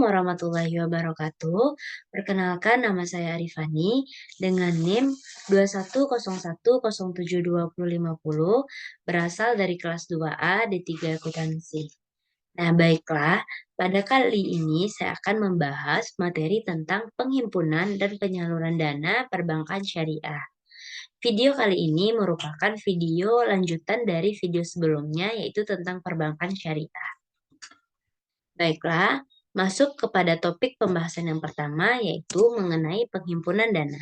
warahmatullahi wabarakatuh. Perkenalkan nama saya Arifani dengan NIM 2101072050 berasal dari kelas 2A D3 Akuntansi. Nah, baiklah, pada kali ini saya akan membahas materi tentang penghimpunan dan penyaluran dana perbankan syariah. Video kali ini merupakan video lanjutan dari video sebelumnya yaitu tentang perbankan syariah. Baiklah, masuk kepada topik pembahasan yang pertama, yaitu mengenai penghimpunan dana.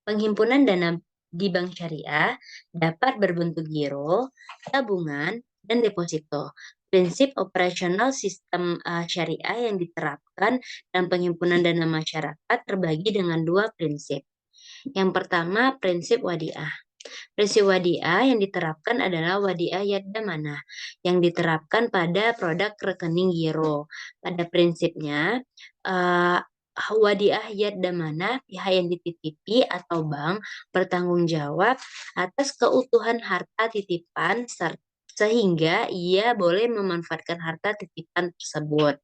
Penghimpunan dana di bank syariah dapat berbentuk giro, tabungan, dan deposito. Prinsip operasional sistem syariah yang diterapkan dalam penghimpunan dana masyarakat terbagi dengan dua prinsip. Yang pertama, prinsip wadiah. Prinsip wadiah yang diterapkan adalah wadiah yadamana yang diterapkan pada produk rekening giro. Pada prinsipnya, eh, wadiah yadamana pihak yang dititipi atau bank bertanggung jawab atas keutuhan harta titipan sehingga ia boleh memanfaatkan harta titipan tersebut.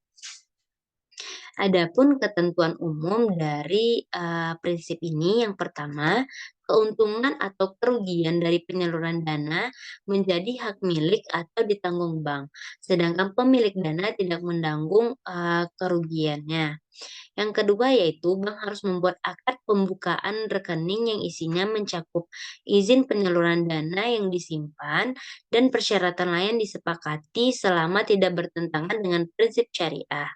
Adapun ketentuan umum dari prinsip ini yang pertama, keuntungan atau kerugian dari penyaluran dana menjadi hak milik atau ditanggung bank, sedangkan pemilik dana tidak menanggung kerugiannya. Yang kedua yaitu bank harus membuat akad pembukaan rekening yang isinya mencakup izin penyaluran dana yang disimpan dan persyaratan lain disepakati selama tidak bertentangan dengan prinsip syariah.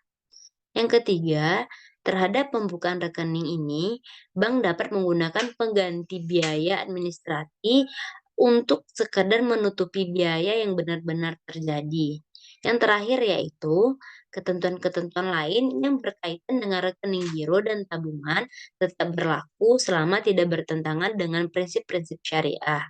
Yang ketiga, terhadap pembukaan rekening ini, bank dapat menggunakan pengganti biaya administrasi untuk sekedar menutupi biaya yang benar-benar terjadi. Yang terakhir yaitu ketentuan-ketentuan lain yang berkaitan dengan rekening giro dan tabungan tetap berlaku selama tidak bertentangan dengan prinsip-prinsip syariah.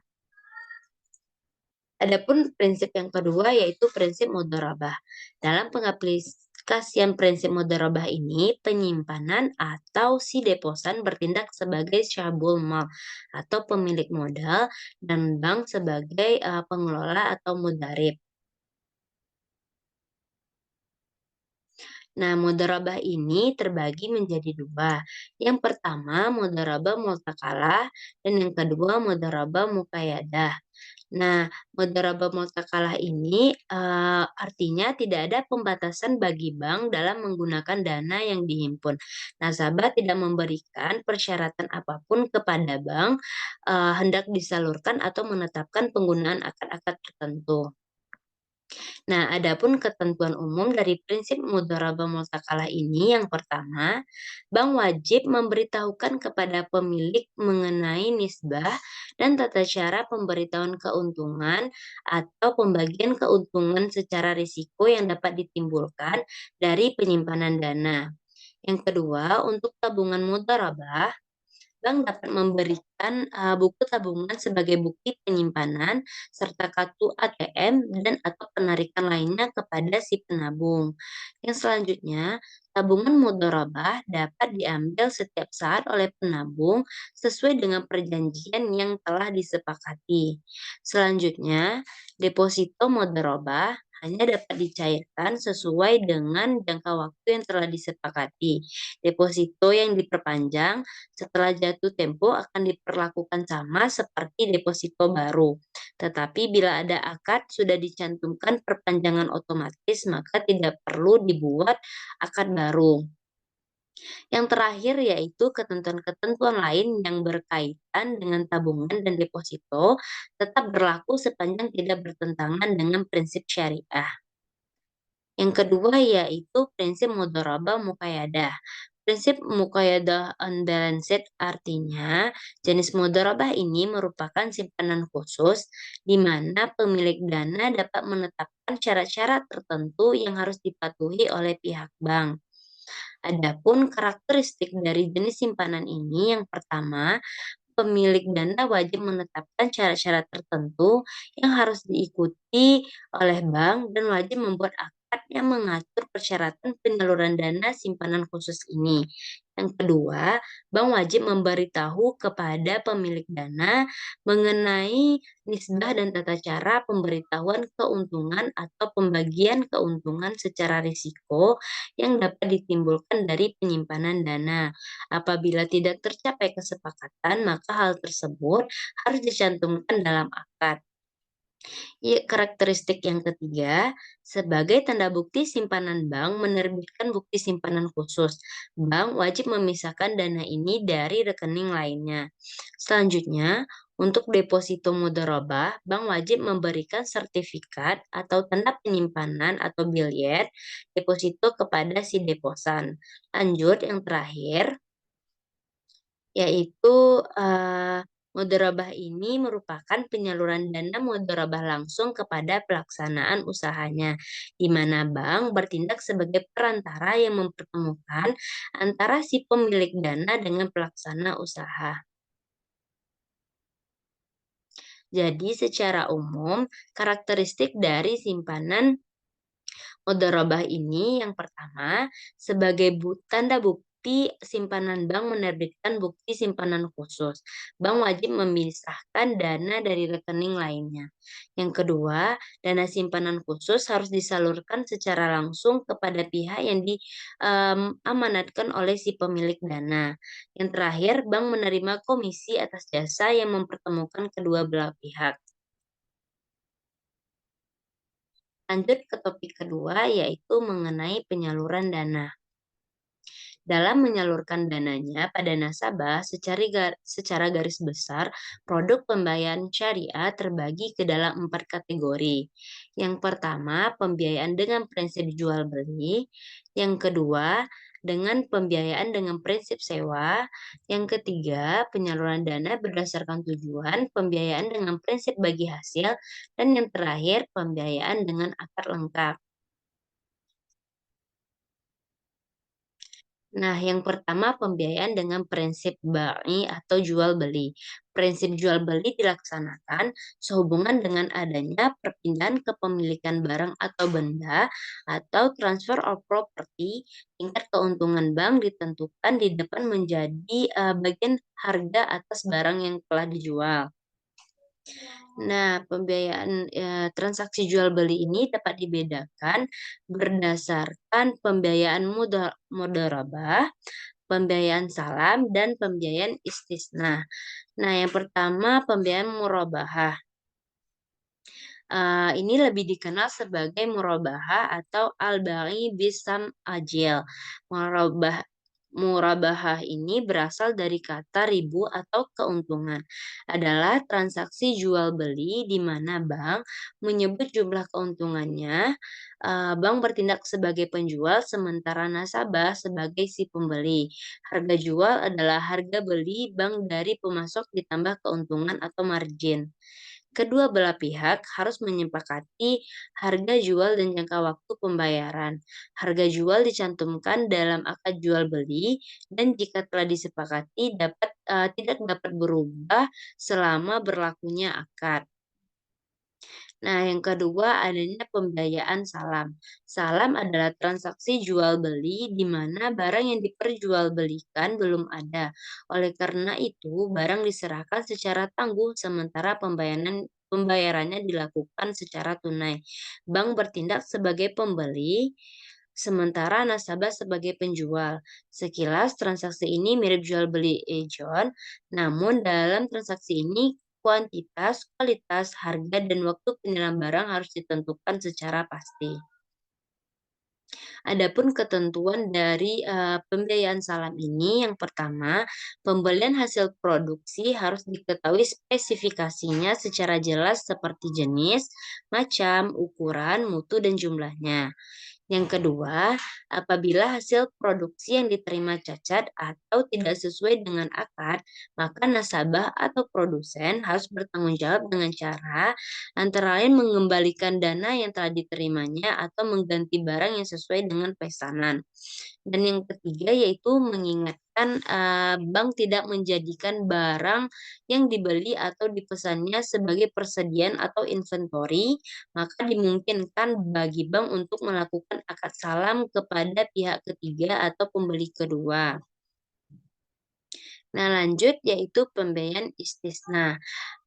Adapun prinsip yang kedua yaitu prinsip mudharabah. Dalam pengaplikasian prinsip mudharabah ini, penyimpanan atau si deposan bertindak sebagai syabul mal atau pemilik modal dan bank sebagai pengelola atau mudharib. Nah, mudharabah ini terbagi menjadi dua. Yang pertama, mudharabah multakalah dan yang kedua, mudharabah muqayyadah. Nah, mudharabah multakalah ini artinya tidak ada pembatasan bagi bank dalam menggunakan dana yang dihimpun. Nasabah tidak memberikan persyaratan apapun kepada bank hendak disalurkan atau menetapkan penggunaan akad-akad tertentu. Nah, adapun ketentuan umum dari prinsip mudharabah multakalah ini yang pertama, bank wajib memberitahukan kepada pemilik mengenai nisbah dan tata cara pemberitahuan keuntungan atau pembagian keuntungan secara risiko yang dapat ditimbulkan dari penyimpanan dana. Yang kedua, untuk tabungan mudharabah, bank dapat memberikan buku tabungan sebagai bukti penyimpanan serta kartu ATM dan atau penarikan lainnya kepada si penabung. Yang selanjutnya, tabungan mudharabah dapat diambil setiap saat oleh penabung sesuai dengan perjanjian yang telah disepakati. Selanjutnya, deposito mudharabah hanya dapat dicairkan sesuai dengan jangka waktu yang telah disepakati. Deposito yang diperpanjang setelah jatuh tempo akan diperlakukan sama seperti deposito baru. Tetapi bila ada akad sudah dicantumkan perpanjangan otomatis, maka tidak perlu dibuat akad baru. Yang terakhir yaitu ketentuan-ketentuan lain yang berkaitan dengan tabungan dan deposito tetap berlaku sepanjang tidak bertentangan dengan prinsip syariah. Yang kedua yaitu prinsip mudharabah muqayyadah. Prinsip muqayyadah unbalanced artinya jenis mudharabah ini merupakan simpanan khusus di mana pemilik dana dapat menetapkan syarat-syarat tertentu yang harus dipatuhi oleh pihak bank. Adapun karakteristik dari jenis simpanan ini yang pertama, pemilik dana wajib menetapkan syarat-syarat tertentu yang harus diikuti oleh bank dan wajib membuat akad yang mengatur persyaratan penyaluran dana simpanan khusus ini. Yang kedua, bank wajib memberitahu kepada pemilik dana mengenai nisbah dan tata cara pemberitahuan keuntungan atau pembagian keuntungan secara risiko yang dapat ditimbulkan dari penyimpanan dana. Apabila tidak tercapai kesepakatan, maka hal tersebut harus dicantumkan dalam akad. Ya, karakteristik yang ketiga, sebagai tanda bukti simpanan bank menerbitkan bukti simpanan khusus. Bank wajib memisahkan dana ini dari rekening lainnya. Selanjutnya, untuk deposito mudharabah, bank wajib memberikan sertifikat atau tanda penyimpanan atau biljet deposito kepada si deposan. Lanjut, yang terakhir, yaitu, mudharabah ini merupakan penyaluran dana mudharabah langsung kepada pelaksanaan usahanya, di mana bank bertindak sebagai perantara yang mempertemukan antara si pemilik dana dengan pelaksana usaha. Jadi secara umum, karakteristik dari simpanan mudharabah ini yang pertama, sebagai tanda bukti simpanan bank menerbitkan bukti simpanan khusus. Bank wajib memisahkan dana dari rekening lainnya. Yang kedua, dana simpanan khusus harus disalurkan secara langsung kepada pihak yang diamanatkan oleh si pemilik dana. Yang terakhir, bank menerima komisi atas jasa yang mempertemukan kedua belah pihak. Lanjut ke topik kedua, yaitu mengenai penyaluran dana. Dalam menyalurkan dananya pada nasabah, secara garis besar, produk pembayaran syariah terbagi ke dalam 4 kategori. Yang pertama, pembiayaan dengan prinsip jual beli. Yang kedua, dengan pembiayaan dengan prinsip sewa. Yang ketiga, penyaluran dana berdasarkan tujuan, pembiayaan dengan prinsip bagi hasil. Dan yang terakhir, pembiayaan dengan akad lengkap. Nah, yang pertama pembiayaan dengan prinsip BAI atau jual beli. Prinsip jual beli dilaksanakan sehubungan dengan adanya perpindahan kepemilikan barang atau benda atau transfer of property. Tingkat keuntungan bank ditentukan di depan menjadi bagian harga atas barang yang telah dijual. Nah, pembiayaan transaksi jual beli ini dapat dibedakan berdasarkan pembiayaan mudharabah, pembiayaan salam, dan pembiayaan istisna. Nah, yang pertama pembiayaan murabahah. Ini lebih dikenal sebagai murabahah atau al-bai bisam ajil. Murabah Murabahah ini berasal dari kata ribu atau keuntungan. Adalah transaksi jual beli di mana bank menyebut jumlah keuntungannya. Bank bertindak sebagai penjual sementara nasabah sebagai si pembeli. Harga jual adalah harga beli bank dari pemasok ditambah keuntungan atau margin. Kedua belah pihak harus menyepakati harga jual dan jangka waktu pembayaran. Harga jual dicantumkan dalam akad jual beli dan jika telah disepakati tidak dapat berubah selama berlakunya akad. Nah, yang kedua adanya pembiayaan salam. Salam adalah transaksi jual beli di mana barang yang diperjualbelikan belum ada. Oleh karena itu, barang diserahkan secara tangguh sementara pembayarannya dilakukan secara tunai. Bank bertindak sebagai pembeli, sementara nasabah sebagai penjual. Sekilas transaksi ini mirip jual beli ejon, namun dalam transaksi ini kuantitas, kualitas, harga, dan waktu penyerahan barang harus ditentukan secara pasti. Adapun ketentuan dari pembiayaan salam ini, yang pertama, pembelian hasil produksi harus diketahui spesifikasinya secara jelas seperti jenis, macam, ukuran, mutu, dan jumlahnya. Yang kedua, apabila hasil produksi yang diterima cacat atau tidak sesuai dengan akad, maka nasabah atau produsen harus bertanggung jawab dengan cara antara lain mengembalikan dana yang telah diterimanya atau mengganti barang yang sesuai dengan pesanan. Dan yang ketiga yaitu mengingatkan bank tidak menjadikan barang yang dibeli atau dipesannya sebagai persediaan atau inventory, maka dimungkinkan bagi bank untuk melakukan akad salam kepada pihak ketiga atau pembeli kedua. Nah, lanjut yaitu pembiayaan istisna.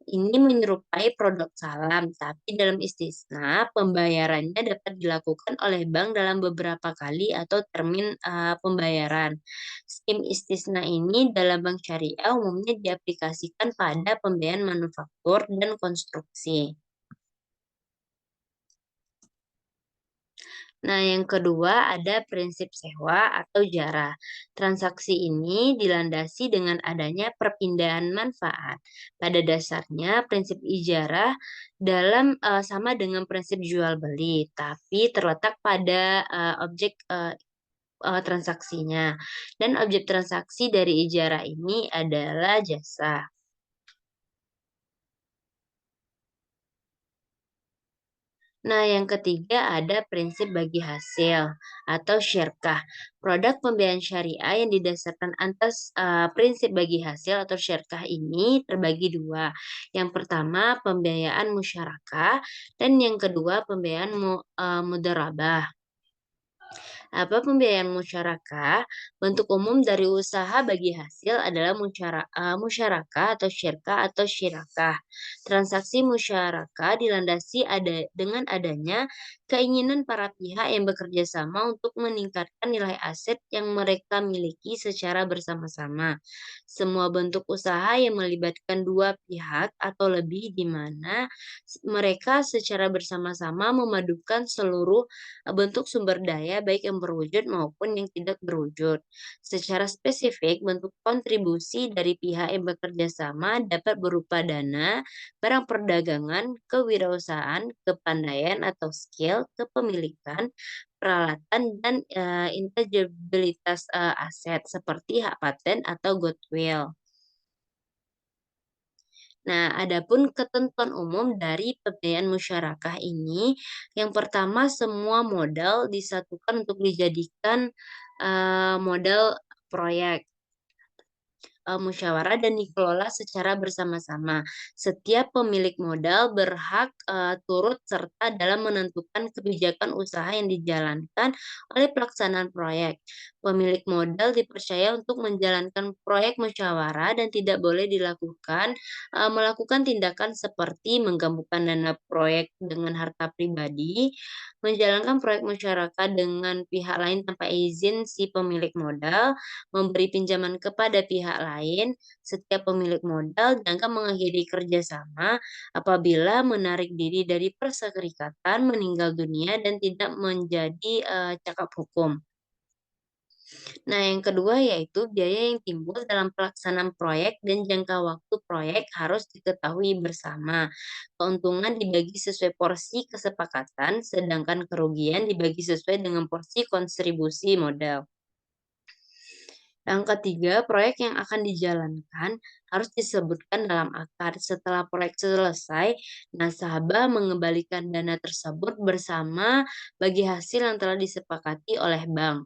Ini menyerupai produk salam, tapi dalam istisna pembayarannya dapat dilakukan oleh bank dalam beberapa kali atau termin pembayaran. Skim istisna ini dalam bank syariah umumnya diaplikasikan pada pembiayaan manufaktur dan konstruksi. Nah, yang kedua ada prinsip sewa atau jarah. Transaksi ini dilandasi dengan adanya perpindahan manfaat. Pada dasarnya, prinsip ijarah sama dengan prinsip jual beli, tapi terletak pada objek transaksinya. Dan objek transaksi dari ijarah ini adalah jasa. Nah, yang ketiga ada prinsip bagi hasil atau syirkah. Produk pembiayaan syariah yang didasarkan atas prinsip bagi hasil atau syirkah ini terbagi dua. Yang pertama pembiayaan musyarakah dan yang kedua pembiayaan mudharabah. Apa pembiayaan musyarakah? Bentuk umum dari usaha bagi hasil adalah musyarakah atau syirkah atau syirakah. Transaksi musyarakah dilandasi dengan adanya keinginan para pihak yang bekerja sama untuk meningkatkan nilai aset yang mereka miliki secara bersama-sama. Semua bentuk usaha yang melibatkan dua pihak atau lebih di mana mereka secara bersama-sama memadukan seluruh bentuk sumber daya baik yang berwujud maupun yang tidak berwujud. Secara spesifik, bentuk kontribusi dari pihak yang bekerja sama dapat berupa dana, barang perdagangan, kewirausahaan, kepandaian atau skill, kepemilikan, peralatan, dan intangibilitas aset seperti hak paten atau goodwill. Nah, adapun ketentuan umum dari pembiayaan musyarakah ini, yang pertama semua modal disatukan untuk dijadikan modal proyek musyawarah dan dikelola secara bersama-sama. Setiap pemilik modal berhak turut serta dalam menentukan kebijakan usaha yang dijalankan oleh pelaksanaan proyek. Pemilik modal dipercaya untuk menjalankan proyek musyawarah dan tidak boleh melakukan tindakan seperti menggabungkan dana proyek dengan harta pribadi, menjalankan proyek masyarakat dengan pihak lain tanpa izin si pemilik modal, memberi pinjaman kepada pihak lain. Setiap pemilik modal dianggap mengakhiri kerjasama apabila menarik diri dari perserikatan, meninggal dunia, dan tidak menjadi cakap hukum. Nah, yang kedua yaitu biaya yang timbul dalam pelaksanaan proyek dan jangka waktu proyek harus diketahui bersama. Keuntungan dibagi sesuai porsi kesepakatan, sedangkan kerugian dibagi sesuai dengan porsi kontribusi modal. Yang ketiga, proyek yang akan dijalankan harus disebutkan dalam akad. Setelah proyek selesai, nasabah mengembalikan dana tersebut bersama bagi hasil yang telah disepakati oleh bank.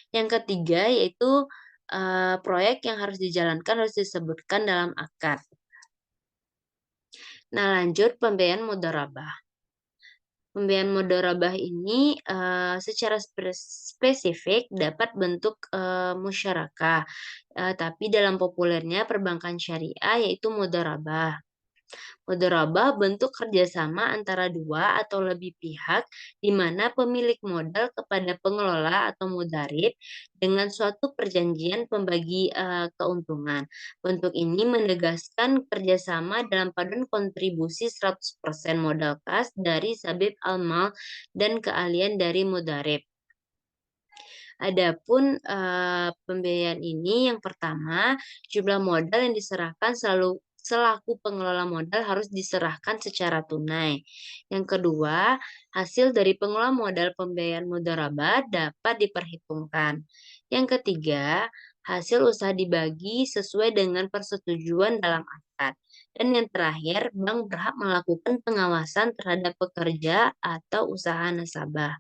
Yang ketiga yaitu, proyek yang harus dijalankan harus disebutkan dalam akad. Nah, lanjut pembiayaan mudharabah. Pembiayaan mudharabah ini, secara spesifik dapat bentuk, musyarakah, tapi dalam populernya perbankan syariah yaitu mudharabah. Mudharabah bentuk kerjasama antara dua atau lebih pihak di mana pemilik modal kepada pengelola atau mudharib dengan suatu perjanjian pembagi keuntungan. Bentuk ini menegaskan kerjasama dalam paduan kontribusi 100% modal kas dari Sabib Al-Mal dan keahlian dari mudharib. Adapun, pembiayaan ini yang pertama, jumlah modal yang diserahkan selaku pengelola modal harus diserahkan secara tunai. Yang kedua, hasil dari pengelola modal pembiayaan mudharabah dapat diperhitungkan. Yang ketiga, hasil usaha dibagi sesuai dengan persetujuan dalam akad. Dan yang terakhir, bank berhak melakukan pengawasan terhadap pekerja atau usaha nasabah.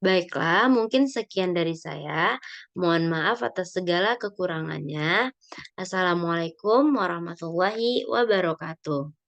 Baiklah, mungkin sekian dari saya. Mohon maaf atas segala kekurangannya. Assalamualaikum warahmatullahi wabarakatuh.